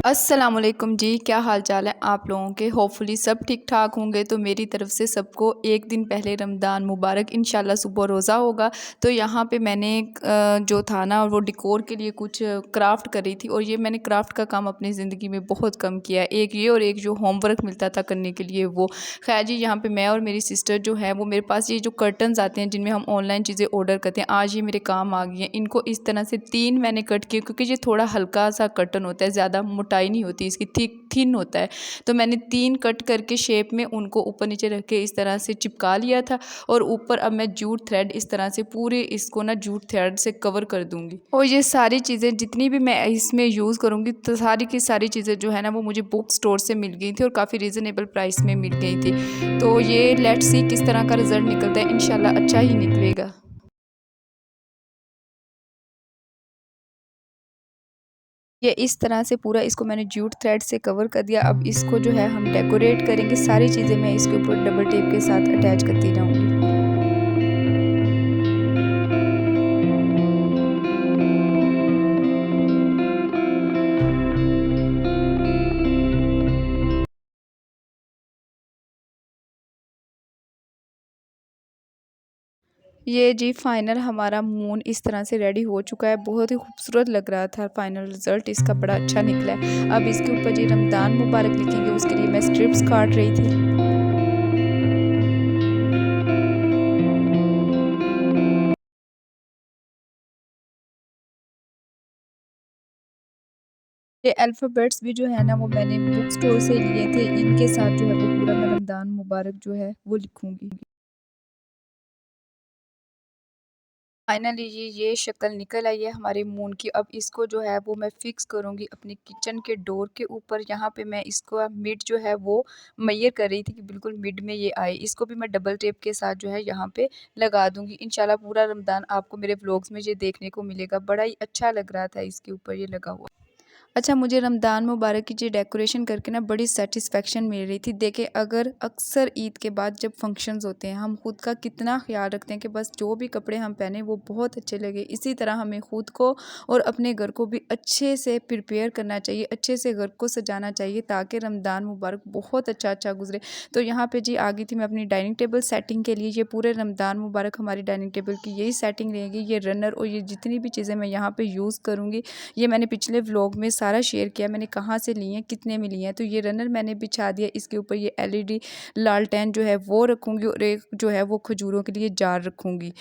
अस्सलामुअलैकुम जी, क्या हाल चाल है आप लोगों के। होपफुली सब ठीक ठाक होंगे। तो मेरी तरफ से सबको एक दिन पहले रमज़ान मुबारक। इंशाल्लाह सुबह रोज़ा होगा। तो यहाँ पे मैंने जो था ना वो डेकोर के लिए कुछ क्राफ्ट करी थी। और ये मैंने क्राफ्ट का काम अपनी ज़िंदगी में बहुत कम किया है। एक ये और एक जो होमवर्क मिलता था करने के लिए वो। खैर जी, यहाँ पर मैं और मेरी सिस्टर जो है वो मेरे पास ये जो कर्टन्स आते हैं जिनमें हम ऑनलाइन चीज़ें ऑर्डर करते हैं, आज ये मेरे काम आ गई हैं। इनको इस तरह से 3 मैंने कट किए क्योंकि ये थोड़ा हल्का सा कर्टन होता है, ज़्यादा मोटाई नहीं होती इसकी, थिन होता है। तो मैंने 3 कट करके शेप में उनको ऊपर नीचे रख के इस तरह से चिपका लिया था। और ऊपर अब मैं जूट थ्रेड इस तरह से पूरे इसको ना जूट थ्रेड से कवर कर दूंगी। और ये सारी चीज़ें जितनी भी मैं इसमें यूज़ करूँगी तो सारी की सारी चीज़ें जो है ना वो मुझे बुक स्टोर से मिल गई थी और काफ़ी रीज़नेबल प्राइस में मिल गई थी। तो ये लेट्स सी किस तरह का रिज़ल्ट निकलता है, इंशाल्लाह अच्छा ही निकलेगा। ये इस तरह से पूरा इसको मैंने जूट थ्रेड से कवर कर दिया। अब इसको जो है हम डेकोरेट करेंगे। सारी चीज़ें मैं इसके ऊपर डबल टेप के साथ अटैच करती जाऊँगी। ये जी फाइनल हमारा मून इस तरह से रेडी हो चुका है। बहुत ही खूबसूरत लग रहा था। फाइनल रिज़ल्ट इसका बड़ा अच्छा निकला है। अब इसके ऊपर जी रमज़ान मुबारक लिखेंगे, उसके लिए मैं स्ट्रिप्स काट रही थी। ये अल्फ़ाबेट्स भी जो है ना वो मैंने बुक स्टोर से लिए थे। इनके साथ जो है वो पूरा मैं रमज़ान मुबारक जो है वो लिखूँगी। फाइनली जी ये शक्ल निकल आई है हमारे मून की। अब इसको जो है वो मैं फिक्स करूँगी अपने किचन के डोर के ऊपर। यहाँ पे मैं इसको मिड जो है वो मेजर कर रही थी कि बिल्कुल मिड में ये आए। इसको भी मैं डबल टेप के साथ जो है यहाँ पे लगा दूँगी। इंशाल्लाह पूरा रमज़ान आपको मेरे व्लॉग्स में ये देखने को मिलेगा। बड़ा ही अच्छा लग रहा था इसके ऊपर ये लगा हुआ। अच्छा, मुझे रमज़ान मुबारक की जो डेकोरेशन करके ना बड़ी सैटिस्फैक्शन मिल रही थी। देखिए, अगर अक्सर ईद के बाद जब फंक्शंस होते हैं हम खुद का कितना ख्याल रखते हैं कि बस जो भी कपड़े हम पहने वो बहुत अच्छे लगे। इसी तरह हमें खुद को और अपने घर को भी अच्छे से प्रिपेयर करना चाहिए, अच्छे से घर को सजाना चाहिए ताकि रमज़ान मुबारक बहुत अच्छा गुजरे। तो यहाँ पे जी आ गई थी मैं अपनी डाइनिंग टेबल सेटिंग के लिए। ये पूरे रमज़ान मुबारक हमारी डाइनिंग टेबल की यही सेटिंग रहेगी। ये रनर और ये जितनी भी चीज़ें मैं यहाँ पे यूज़ करूँगी, ये मैंने पिछले व्लॉग में सारा शेयर किया, मैंने कहाँ से लिए हैं, कितने में लिए हैं। तो ये रनर मैंने बिछा दिया। इसके ऊपर ये एलईडी लालटेन जो है वो रखूँगी और एक जो है वो खजूरों के लिए जार रखूँगी।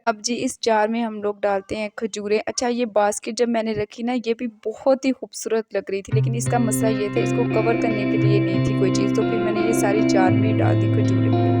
अब जी इस जार में हम लोग डालते हैं खजूरें। अच्छा, ये बास्केट जब मैंने रखी ना ये भी बहुत ही खूबसूरत लग रही थी, लेकिन इसका मसला ये था इसको कवर करने के लिए नहीं थी कोई चीज़। तो फिर मैंने ये सारी जार में डाल दी खजूरें।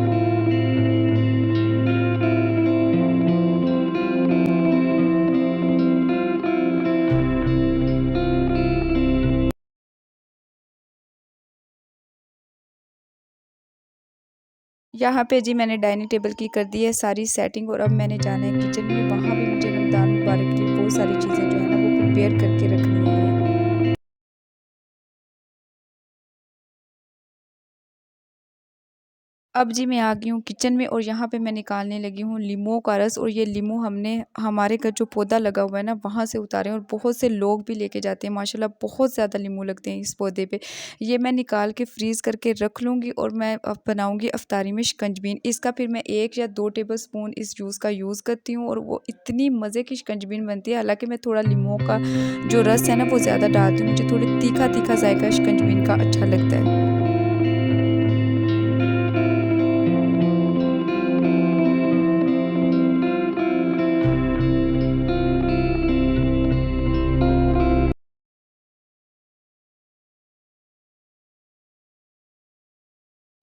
यहाँ पे जी मैंने डाइनिंग टेबल की कर दी है सारी सेटिंग। और अब मैंने जाना है किचन में। वहाँ भी मुझे रमज़ान मुबारक की बहुत सारी चीज़ें जो है ना वो प्रिपेयर करके रखनी है। अब जी मैं आ गई हूँ किचन में और यहाँ पे मैं निकालने लगी हूँ लीमू का रस। और ये लीमू हमने हमारे घर जो पौधा लगा हुआ है ना वहाँ से उतारे हैं और बहुत से लोग भी लेके जाते हैं। माशाल्लाह बहुत ज़्यादा लीमू लगते हैं इस पौधे पे। ये मैं निकाल के फ्रीज़ करके रख लूँगी और मैं अब बनाऊँगी अफ्तारी में शिकंजबीन। इसका फिर मैं 1 या 2 टेबल स्पून इस जूस का यूज़ करती हूँ और वो इतनी मज़े की शिकंजबीन बनती है। हालाँकि मैं थोड़ा लीमू का जो रस है ना वो ज़्यादा डालती हूँ, मुझे थोड़ी तीखा-तीखा जायका शिकंजबीन का अच्छा लगता है।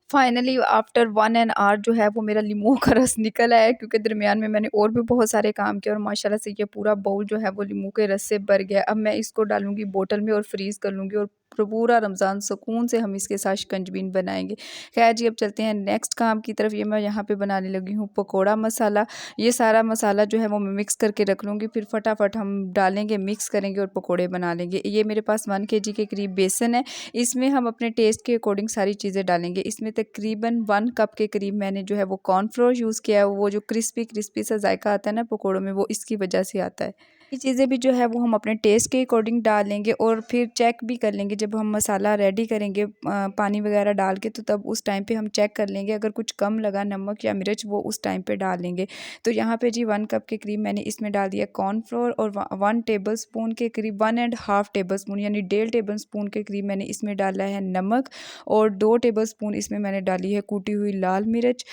फाइनली आफ्टर 1 एन आवर जो है वो मेरा लीमू का रस निकल आया है, क्योंकि दरमियान में मैंने और भी बहुत सारे काम किए और माशाल्लाह से ये पूरा बाउल जो है वो लीमू के रस से भर गया। अब मैं इसको डालूँगी बोतल में और फ्रीज़ कर लूँगी और पूरा रमज़ान सुकून से हम इसके साथ शिकंजबीन बनाएँगे। ख़ैर जी, अब चलते हैं नेक्स्ट काम की तरफ। ये मैं यहाँ पे बनाने लगी हूँ पकोड़ा मसाला। ये सारा मसाला जो है वो मैं मिक्स करके रख लूँगी, फिर फटाफट हम डालेंगे, मिक्स करेंगे और पकोड़े बना लेंगे। ये मेरे पास 1 केजी के करीब बेसन है। इसमें हम अपने टेस्ट के अकॉर्डिंग सारी चीज़ें डालेंगे। इसमें तकरीबन 1 कप के करीब मैंने जो है वो कॉर्नफ्लोर यूज़ किया है। वो जो क्रिस्पी क्रिस्पी सा जायका आता है ना पकोड़ों में, वो इसकी वजह से आता है। ये चीज़ें भी जो है वो हम अपने टेस्ट के अकॉर्डिंग डाल लेंगे और फिर चेक भी कर लेंगे जब हम मसाला रेडी करेंगे पानी वगैरह डाल के, तो तब उस टाइम पे हम चेक कर लेंगे, अगर कुछ कम लगा नमक या मिर्च वो उस टाइम पे डाल लेंगे। तो यहाँ पे जी 1 कप के करीब मैंने इसमें डाल दिया कॉर्नफ्लोर और 1 टेबल स्पून के करीब 1 एंड हाफ टेबल स्पून यानी 1.5 टेबल स्पून के करीब मैंने इसमें डाला है नमक और 2 टेबल स्पून इसमें मैंने डाली है कूटी हुई लाल मिर्च।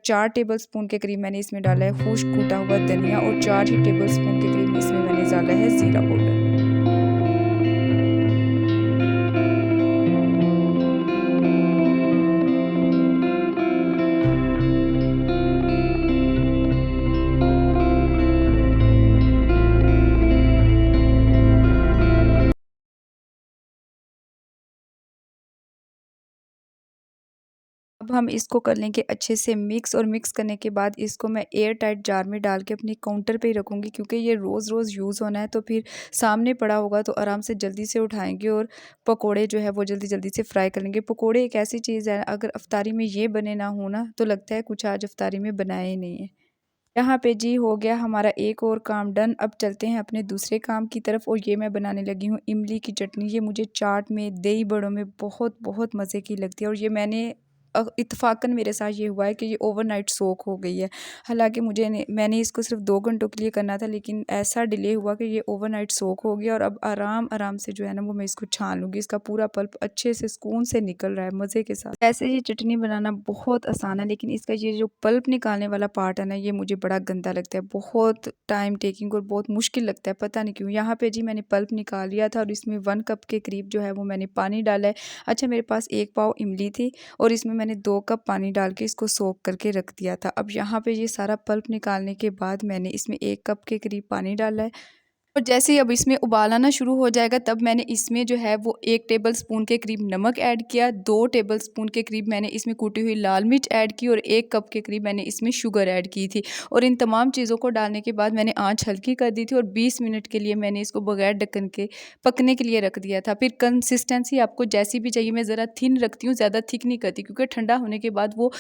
4 टेबल स्पून के करीब मैंने इसमें डाला है खुश्क कूटा हुआ धनिया और 4 ही टेबल स्पून के करीब इसमें मैंने डाला है ज़ीरा पाउडर। अब हम इसको कर लेंगे अच्छे से मिक्स और मिक्स करने के बाद इसको मैं एयर टाइट जार में डाल के अपने काउंटर पे ही रखूँगी, क्योंकि ये रोज़-रोज़ यूज़ होना है, तो फिर सामने पड़ा होगा तो आराम से जल्दी से उठाएँगे और पकोड़े जो है वो जल्दी-जल्दी से फ्राई कर लेंगे। पकोड़े एक ऐसी चीज़ है, अगर इफ्तारी में ये बने ना हो ना तो लगता है कुछ आज इफ्तारी में बनाया ही नहीं है। यहाँ पे जी हो गया हमारा एक और काम डन। अब चलते हैं अपने दूसरे काम की तरफ और ये मैं बनाने लगी हूँ इमली की चटनी। ये मुझे चाट में, दही बड़ों में बहुत मज़े की लगती है और ये मैंने इत्तेफ़ाक़न मेरे साथ ये हुआ है कि ये ओवरनाइट सोक हो गई है। हालाँकि मैंने इसको सिर्फ़ 2 घंटों के लिए करना था, लेकिन ऐसा डिले हुआ कि ये ओवरनाइट सोक हो गया और अब आराम-आराम से जो है ना वो मैं इसको छान लूँगी। इसका पूरा पल्प अच्छे से सुकून से निकल रहा है मज़े के साथ। वैसे ये चटनी बनाना बहुत आसान है, लेकिन इसका ये जो पल्प निकालने वाला पार्ट है ना, ये मुझे बड़ा गंदा लगता है। बहुत टाइम टेकिंग और बहुत मुश्किल लगता है, पता नहीं क्यों। यहाँ पे जी मैंने पल्प निकाल लिया था और इसमें 1 कप के करीब जो है वो मैंने पानी डाला है। अच्छा, मेरे पास 1 पाव इमली थी और इसमें मैंने 2 कप पानी डाल के इसको सोक करके रख दिया था। अब यहाँ पे ये सारा पल्प निकालने के बाद मैंने इसमें 1 कप के करीब पानी डाला है और जैसे ही अब इसमें उबाल आना शुरू हो जाएगा, तब मैंने इसमें जो है वो 1 टेबल स्पून के करीब नमक ऐड किया, 2 टेबल स्पून के करीब मैंने इसमें कूटी हुई लाल मिर्च ऐड की और 1 कप के करीब मैंने इसमें शुगर ऐड की थी और इन तमाम चीज़ों को डालने के बाद मैंने आँच हल्की कर दी थी और 20 मिनट के लिए मैंने इसको बगैर ढक्कन के पकने के लिए रख दिया था। फिर कंसिस्टेंसी आपको जैसी भी चाहिए, मैं ज़रा थिन रखती हूँ, ज़्यादा थिक नहीं करती, क्योंकि ठंडा होने के बाद वो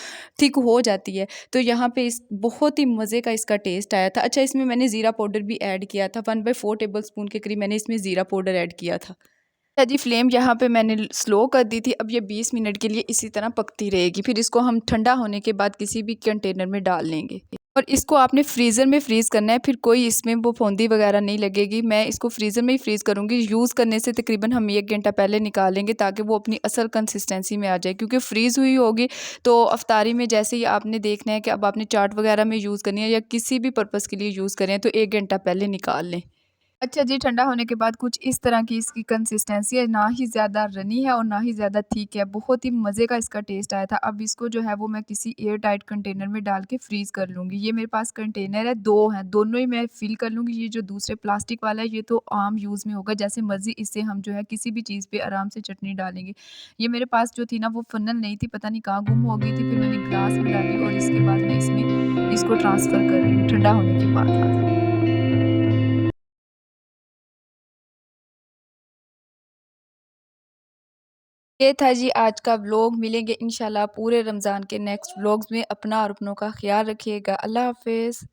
थिक हो जाती है। तो यहाँ पे इस बहुत ही मज़े का इसका टेस्ट आया था। अच्छा, इसमें मैंने ज़ीरा पाउडर भी ऐड किया था, 1/4 टेबल स्पून के करीब मैंने इसमें ज़ीरा पाउडर ऐड किया था। अच्छा जी, फ्लेम यहाँ पे मैंने स्लो कर दी थी। अब ये 20 मिनट के लिए इसी तरह पकती रहेगी। फिर इसको हम ठंडा होने के बाद किसी भी कंटेनर में डाल लेंगे और इसको आपने फ्रीज़र में फ्रीज़ करना है, फिर कोई इसमें वो फुंदी वगैरह नहीं लगेगी। मैं इसको फ्रीज़र में ही फ्रीज़ करूँगी। यूज़ करने से तकरीबन हम 1 घंटा पहले निकालेंगे, ताकि वो अपनी असल कंसिस्टेंसी में आ जाए, क्योंकि फ्रीज़ हुई होगी तो अफ्तारी में जैसे ही आपने देखना है कि अब आपने चाट वगैरह में यूज़ करनी है या किसी भी पर्पज़ के लिए यूज़ करें, तो 1 घंटा पहले निकाल लें। अच्छा जी, ठंडा होने के बाद कुछ इस तरह की इसकी कंसिस्टेंसी है, ना ही ज़्यादा रनी है और ना ही ज़्यादा थिक है, बहुत ही मज़े का इसका टेस्ट आया था। अब इसको जो है वो मैं किसी एयर टाइट कंटेनर में डाल के फ्रीज़ कर लूँगी। ये मेरे पास कंटेनर है, 2 हैं, दोनों ही मैं फ़िल कर लूँगी। ये जो दूसरे प्लास्टिक वाला है ये तो आम यूज़ में होगा, जैसे मर्ज़ी इससे हम जो है किसी भी चीज़ पे आराम से चटनी डालेंगे। ये मेरे पास जो थी ना वो फ़नल नहीं थी, पता नहीं कहाँ गुम हो गई थी, फिर मैंने ग्लास में डाली और इसके बाद मैं इसमें इसको ट्रांसफ़र कर रही हूँ ठंडा होने के बाद। ये था जी आज का व्लॉग। मिलेंगे इंशाल्लाह पूरे रमज़ान के नेक्स्ट व्लॉग्स में। अपना और अपनों का ख़्याल रखिएगा। अल्लाह हाफ़िज़।